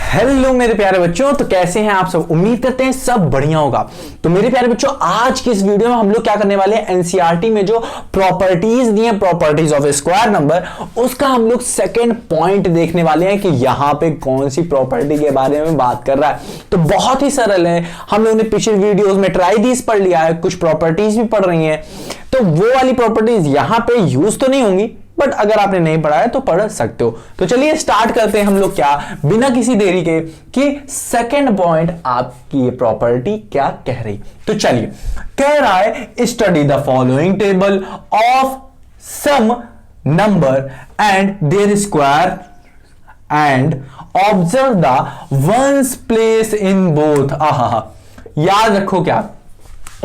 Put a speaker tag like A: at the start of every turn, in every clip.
A: Hello मेरे प्यारे बच्चों, तो कैसे हैं आप सब। उम्मीद करते हैं सब बढ़िया होगा। तो मेरे प्यारे बच्चों, आज की इस वीडियो में हम लोग क्या करने वाले हैं, एनसीईआरटी में जो प्रॉपर्टीज दी हैं, प्रॉपर्टीज ऑफ स्क्वायर नंबर, उसका हम लोग सेकंड पॉइंट देखने वाले हैं कि यहां पे कौन सी प्रॉपर्टी के बारे में बात कर रहा है। तो बहुत ही सरल है, हम लोगों ने पिछले वीडियोस में ट्राइडीज पढ़ लिया है, कुछ प्रॉपर्टीज भी पढ़ रही हैं, तो वो वाली प्रॉपर्टीज यहां पे यूज तो नहीं होंगी, बट अगर आपने नहीं पढ़ा है तो पढ़ सकते हो। तो चलिए स्टार्ट करते हैं हम लोग क्या बिना किसी देरी के कि सेकंड पॉइंट आपकी ये प्रॉपर्टी क्या कह रही। तो चलिए, कह रहा है study the following table of some number and their square and observe the ones place in both. आहा, याद रखो क्या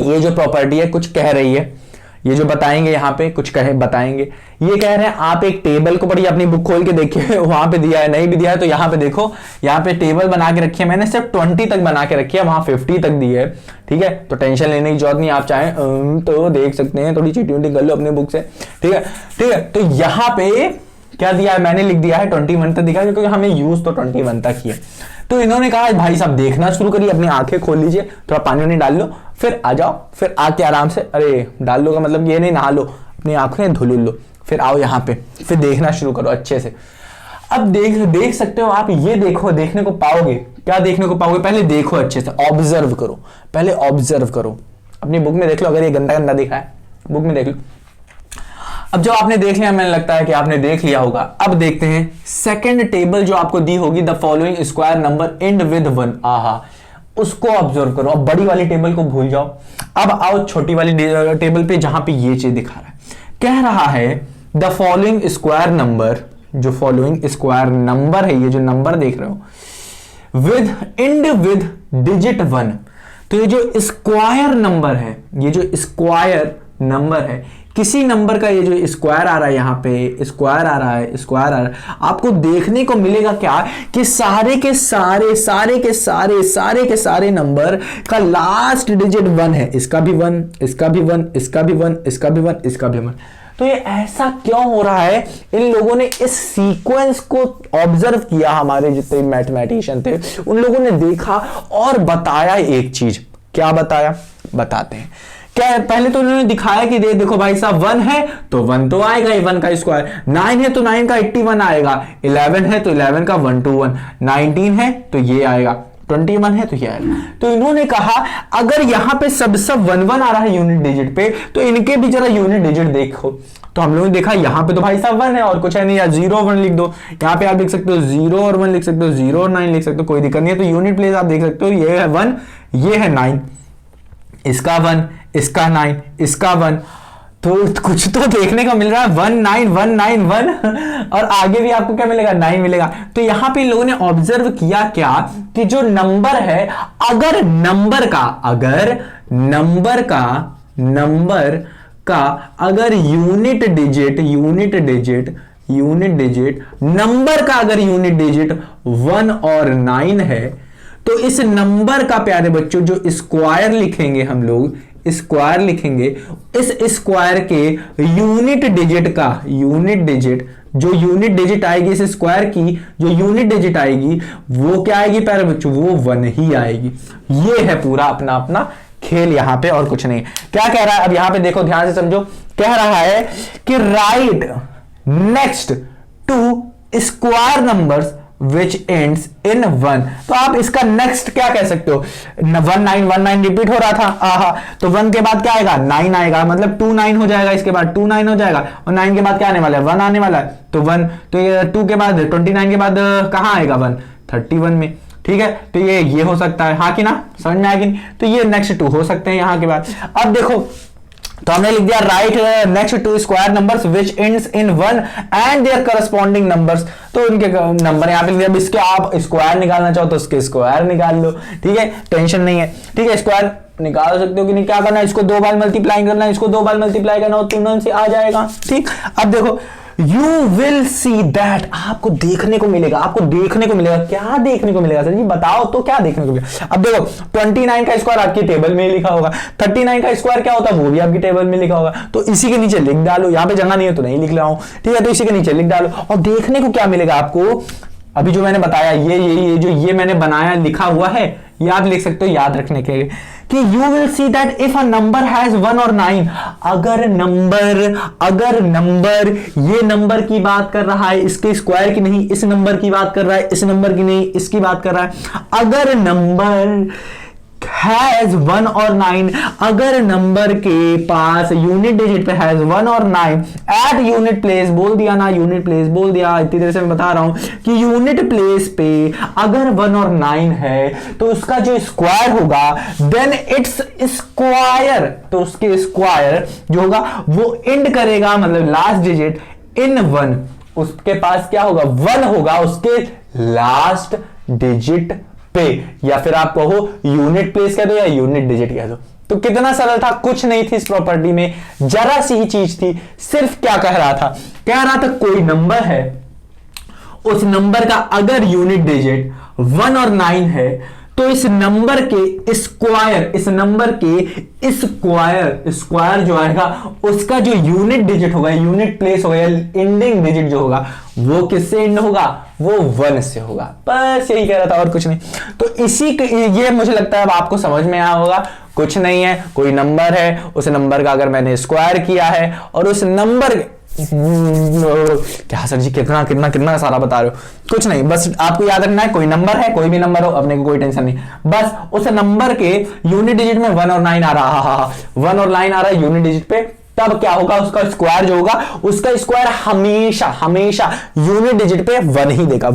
A: ये जो प्रॉपर्टी है कुछ कह रही है, ये जो बताएंगे यहां पे कुछ कहे बताएंगे। ये कह रहे हैं आप एक टेबल को पढ़िए, अपनी बुक खोल के देखिए, वहां पे दिया है, नहीं भी दिया है तो यहां पे देखो, यहां पे टेबल बना के रखी है मैंने, सिर्फ 20 तक बना के रखी है, वहां 50 तक दी है। ठीक है, तो टेंशन लेने की जरूरत नहीं, आप चाहें तो देख सकते हैं, थोड़ी चीटिंग कर लो अपने बुक से। ठीक है, ठीक है। तो यहां पे क्या दिया है, मैंने लिख दिया है 21 तक दिखा, क्योंकि हमें यूज तो 21 तक ही है। तो इन्होंने कहा भाई साहब देखना शुरू करिए, अपनी आंखें खोल लीजिए, थोड़ा पानी वानी डाल लो, फिर आ जाओ, फिर आके आराम से, अरे डाल लो का मतलब ये नहीं नहा लो, अपनी आंखें धुल लो, फिर आओ यहाँ पे, फिर देखना शुरू करो अच्छे से। अब देख सकते हो आप, ये देखो, देखने को पाओगे, क्या देखने को पाओगे, पहले देखो अच्छे से, ऑब्जर्व करो, पहले ऑब्जर्व करो, अपनी बुक में देख लो, अगर ये गंदा गंदा दिखा है बुक में देख लो। अब जब आपने देख लिया, मैंने लगता है कि आपने देख लिया होगा, अब देखते हैं सेकंड टेबल जो आपको दी होगी, the following square number and with 1। आहा, उसको ऑब्जर्व करो। अब बड़ी वाली टेबल को भूल जाओ, अब आओ छोटी वाली टेबल पे जहां पे ये चीज दिखा रहा है। कह रहा है द फॉलोइंग स्क्वायर नंबर, जो फॉलोइंग स्क्वायर नंबर है, ये जो नंबर देख रहे हो, विद एंड विद डिजिट 1। तो ये जो स्क्वायर नंबर है, ये जो स्क्वायर नंबर है, किसी नंबर का ये जो स्क्वायर आ रहा है, यहां पे स्क्वायर आ रहा है, स्क्वायर आ रहा है, आपको देखने को मिलेगा क्या कि सारे के सारे नंबर का लास्ट डिजिट 1 है। इसका भी 1, इसका भी 1, इसका भी 1, इसका भी 1, इसका भी 1। तो ये ऐसा क्यों हो रहा है, इन लोगों ने इस सीक्वेंस को ऑब्जर्व किया, हमारे जितने मैथमेटिशियन थे उन लोगों ने देखा और बताया एक चीज। क्या बताया, बताते हैं। क्या पहले तो उन्होंने दिखाया कि देखो भाई साहब 1 है तो 1 तो आएगा ही, 1 का स्क्वायर, 9 है तो 9 का 81 आएगा, 11 है तो 11 का 121, 19 है तो ये आएगा, 21 है तो ये आएगा। तो इन्होंने कहा अगर यहां पे सब 1 आ रहा है यूनिट डिजिट पे, तो इनके भी जरा यूनिट डिजिट देखो। तो हम लोगों ने देखा यहां पे तो भाई साहब 1 है और कुछ है नहीं, या 0 और 1 लिख दो। यहां पे आप लिख सकते हो 0 और 1 लिख सकते हो, 0 और 9 लिख सकते हो, कोई दिक्कत नहीं है। तो यूनिट प्लेस आप देख सकते हो, ये है 1, ये है 9, इसका 1, इसका 9, इसका 1, तो कुछ तो देखने को मिल रहा है, 1 9 1 9 1 और आगे भी आपको क्या मिलेगा, 9 मिलेगा। तो यहां पे इन लोगों ने ऑब्जर्व किया क्या कि जो नंबर है, अगर नंबर का अगर यूनिट डिजिट नंबर का अगर यूनिट डिजिट 1 और 9 है, तो इस नंबर का प्यारे बच्चों जो स्क्वायर लिखेंगे हम लोग, स्क्वायर लिखेंगे, इस स्क्वायर के यूनिट डिजिट जो यूनिट डिजिट आएगी, इस स्क्वायर की जो यूनिट डिजिट आएगी वो क्या आएगी प्यारे बच्चों, वो 1 ही आएगी। ये है पूरा अपना अपना खेल यहां पे, और कुछ नहीं। क्या कह रहा है, अब यहां पे देखो ध्यान से समझो, कह रहा है कि write next to square numbers which ends in 1। तो आप इसका नेक्स्ट क्या कह सकते हो, 19 रिपीट हो रहा था, आहा, तो 1 के बाद क्या आएगा, 9 आएगा, मतलब 2 9 हो जाएगा, इसके बाद 2 9 हो जाएगा, और 9 के बाद क्या आने वाला है, 1 आने वाला है। तो 1, तो ये 2 के बाद 29 के बाद कहां आएगा 1, 31 में। ठीक है, तो ये हो सकता है, हाँ कि ना, समझ में आएगी। तो ये नेक्स्ट 2 हो सकते हैं यहां के बाद। अब देखो, तो हमने लिख दिया write next to square numbers which ends in 1 and their corresponding numbers. तो उनके नंबर यहां पे लिख दिया। इसके आप स्क्वायर निकालना चाहो तो इसके स्क्वायर निकाल लो, ठीक है, टेंशन नहीं है। ठीक है, स्क्वायर निकाल सकते हो कि नहीं, क्या करना है, इसको 2 बार मल्टीप्लाई करना है, इसको 2 बार मल्टीप्लाई करना हो, 3 से आ जाएगा। ठीक, अब देखो यू विल सी दैट, आपको देखने को मिलेगा, क्या देखने को मिलेगा सर जी बताओ तो, क्या देखने को मिलेगा। अब देखो 29 का स्क्वायर आपकी टेबल में लिखा होगा, 39 का स्क्वायर क्या होता है वो भी आपकी टेबल में लिखा होगा, तो इसी के नीचे लिख डालो। यहां पे जगह नहीं है तो नहीं लिख रहा हूं, ठीक है, तो इसी के नीचे लिख डालो और देखने को क्या मिलेगा आपको, अभी जो मैंने बताया ये जो ये मैंने बनाया लिखा हुआ है, ये आप लिख सकते हो याद रखने के लिए कि you will see that if a number has 1 और 9, अगर नंबर ये नंबर की बात कर रहा है, इसके स्क्वायर की नहीं, इस नंबर की बात कर रहा है, इस नंबर की नहीं, इसकी बात कर रहा है, अगर नंबर हैज 1 और 9, अगर नंबर के पास यूनिट डिजिट पे हैज 1 और 9 एट यूनिट प्लेस, बोल दिया ना, यूनिट प्लेस बोल दिया, इतनी देर से मैं बता रहा हूं कि यूनिट प्लेस पे अगर 1 और 9 है तो उसका जो स्क्वायर होगा देन इट्स स्क्वायर, तो उसके स्क्वायर जो होगा वो एंड करेगा, मतलब लास्ट डिजिट इन 1, उसके पास क्या होगा 1 होगा उसके लास्ट डिजिट पे, या फिर आप कहो यूनिट प्लेस कह दो या यूनिट डिजिट कह दो। तो कितना सरल था, कुछ नहीं थी इस प्रॉपर्टी में, जरा सी ही चीज थी। सिर्फ क्या कह रहा था कोई नंबर है, उस नंबर का अगर यूनिट डिजिट 1 और 9 है तो इस नंबर के स्क्वायर, इस नंबर के स्क्वायर जो आएगा उसका जो यूनिट डिजिट होगा, यूनिट प्लेस होगा, एंडिंग डिजिट जो होगा वो किससे एंड होगा, वो 1 से होगा। बस यही कह रहा था और कुछ नहीं। तो इसी ये मुझे लगता है अब आपको समझ में आया होगा। कुछ नहीं है, कोई नंबर है, उस नंबर का अगर मैंने स्क्वायर किया है और उस नंबर क्या सर जी कितना कितना कितना सारा बता रहे हो, कुछ नहीं, बस आपको याद रखना है कोई नंबर है, कोई भी नंबर हो, अपने को कोई टेंशन नहीं, बस उस नंबर के यूनिट डिजिट में 1 और 9 आ रहा, 1 और 9 आ रहा है यूनिट डिजिट पे, तब क्या होगा उसका स्क्वायर जो होगा, उसका स्क्वायर हमेशा यूनिट डिजिट पे 1 ही देगा।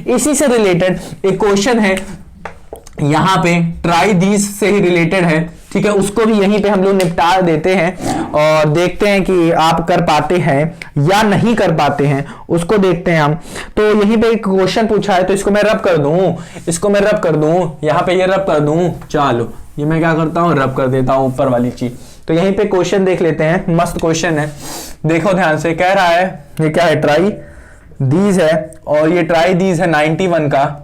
A: इसी से रिलेटेड एक क्वेश्चन है यहां पे, ट्राई दीज से ही रिलेटेड है, ठीक है, उसको भी यहीं पे हम लोग निपटा देते हैं और देखते हैं कि आप कर पाते हैं या नहीं कर पाते हैं, उसको देखते हैं हम। तो यहीं पे एक क्वेश्चन पूछा है, तो इसको मैं रब कर दूं, यहां पे ये रब कर दूं, चलो ये मैं क्या करता हूं, रब कर देता हूं ऊपर वाली चीज। तो यहीं पे क्वेश्चन देख लेते हैं, मस्त क्वेश्चन है, देखो ध्यान से। कह रहा है ये क्या है, ट्राई दीज है, और ये ट्राई दीज है 91 का,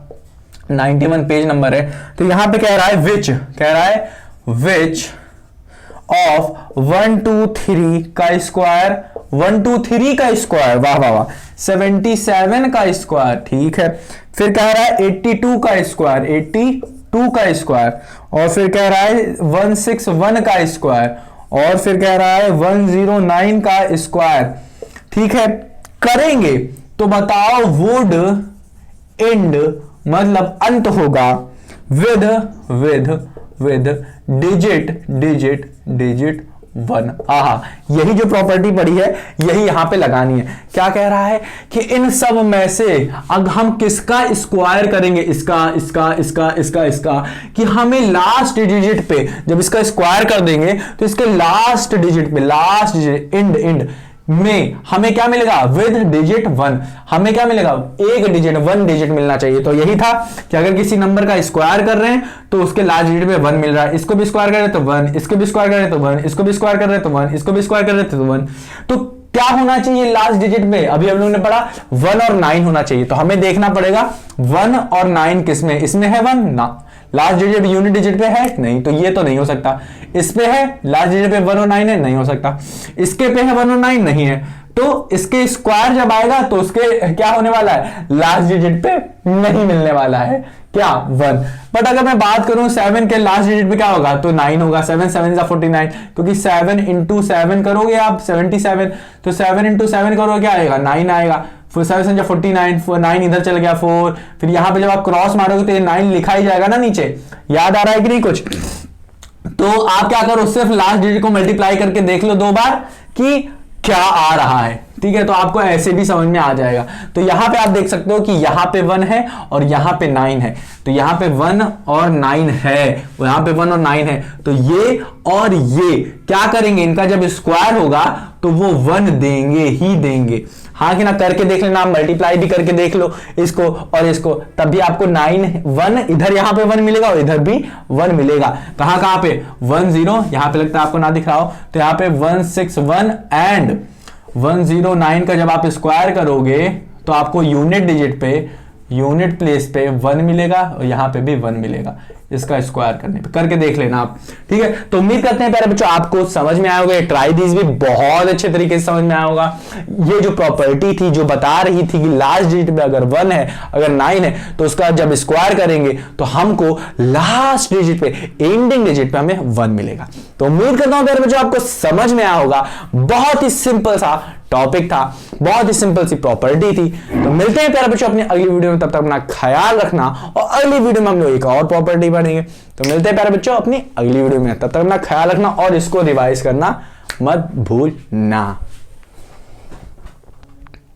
A: 91 पेज नंबर है। तो यहां पे कह रहा है विच ऑफ 1 2 3 का स्क्वायर, 1 2 3 का स्क्वायर, वाह 77 का स्क्वायर, ठीक है, फिर कह रहा है 82 का स्क्वायर, 82 का स्क्वायर, और फिर कह रहा है 161 का स्क्वायर, और फिर कह रहा है 109 का स्क्वायर, ठीक है, करेंगे तो बताओ वुड एंड मतलब अंत होगा विद डिजिट 1। आहा, यही जो प्रॉपर्टी पड़ी है यही यहां पे लगानी है। क्या कह रहा है कि इन सब में से अगर हम किसका स्क्वायर करेंगे, इसका कि हमें लास्ट डिजिट पे जब इसका स्क्वायर कर देंगे तो इसके लास्ट डिजिट पे एंड में हमें क्या मिलेगा, विद डिजिट 1, हमें क्या मिलेगा, एक डिजिट 1 डिजिट मिलना चाहिए। तो यही था कि अगर किसी नंबर का स्क्वायर कर रहे हैं तो उसके लास्ट डिजिट में 1 मिल रहा है, इसको भी स्क्वायर कर रहे तो 1, इसको भी स्क्वायर कर रहे तो 1, इसको भी स्क्वायर कर रहे तो 1, इसको भी स्क्वायर कर रहे तो 1। तो क्या होना चाहिए लास्ट डिजिट में, अभी हम लोगों ने पढ़ा 1 और 9 होना चाहिए। तो हमें देखना पड़ेगा 1 और 9 किसमें, इसमें है 1 ना, लास्ट डिजिट यूनिट डिजिट पे है नहीं, तो ये तो नहीं हो सकता। इस पे है लास्ट डिजिट पे 1 और 9 है, नहीं हो सकता। इसके पे है 1 और 9 नहीं है, तो इसके स्क्वायर जब आएगा तो उसके क्या होने वाला है, लास्ट डिजिट पे नहीं मिलने वाला है क्या, 1। बट अगर मैं बात करूं 7 के लास्ट डिजिट पे क्या होगा, तो 9 होगा, 7 7 49, क्योंकि 7 इंटू 7 करोगे आप 77, तो 7 इंटू 7 करोगे क्या आएगा, 9 आएगा, फिर 7 7 49, 9 इधर चल गया 4, फिर यहां पे जब आप क्रॉस मारोगे तो ये 9 लिखा ही जाएगा ना नीचे, याद आ रहा है कि नहीं कुछ। तो आप क्या करो, सिर्फ लास्ट डिजिट को मल्टीप्लाई करके देख लो 2 बार कि क्या आ रहा है, ठीक है, तो आपको ऐसे भी समझ में आ जाएगा। तो यहां पे आप देख सकते हो कि यहां पे 1 है और यहां पे 9 है, तो यहां पे 1 और 9 है, यहां पे 1 और 9 है, तो ये और ये क्या करेंगे, इनका जब स्क्वायर होगा तो वो 1 देंगे ही देंगे। हाँ कि ना, करके देख लेना, मल्टीप्लाई भी करके देख लो इसको और इसको, तब भी आपको 9 1 इधर यहां पे 1 मिलेगा और इधर भी 1 मिलेगा। कहां पे 1 0, यहां पे लगता है आपको ना दिख रहा हो, तो यहां पे 161 एंड 109 का जब आप स्क्वायर करोगे तो आपको यूनिट डिजिट पे यूनिट प्लेस पे 1 मिलेगा और यहां पे भी 1 मिलेगा इसका स्क्वायर करने पे, करके देख लेना आप। ठीक है, तो उम्मीद करते हैं प्यारे बच्चों आपको समझ में आया होगा, ट्राई दिस भी बहुत अच्छे तरीके से समझ में आया होगा। ये जो प्रॉपर्टी थी जो बता रही थी कि लास्ट डिजिट पे अगर 1 है अगर 9 है तो उसका जब स्क्वायर करेंगे तो हमको लास्ट डिजिट पे एंडिंग डिजिट पे हमें 1 मिलेगा। तो उम्मीद करता हूं प्यारे बच्चों आपको समझ में आया होगा, बहुत ही सिंपल सा टॉपिक था, बहुत ही सिंपल सी प्रॉपर्टी थी। तो मिलते हैं प्यारे बच्चों अपनी अगली वीडियो में, तब तक अपना ख्याल रखना और अगली वीडियो में हम लोग एक और प्रॉपर्टी पढ़ेंगे। तो मिलते हैं प्यारे बच्चों अपनी अगली वीडियो में, तब तक अपना ख्याल रखना और इसको रिवाइज करना मत भूलना।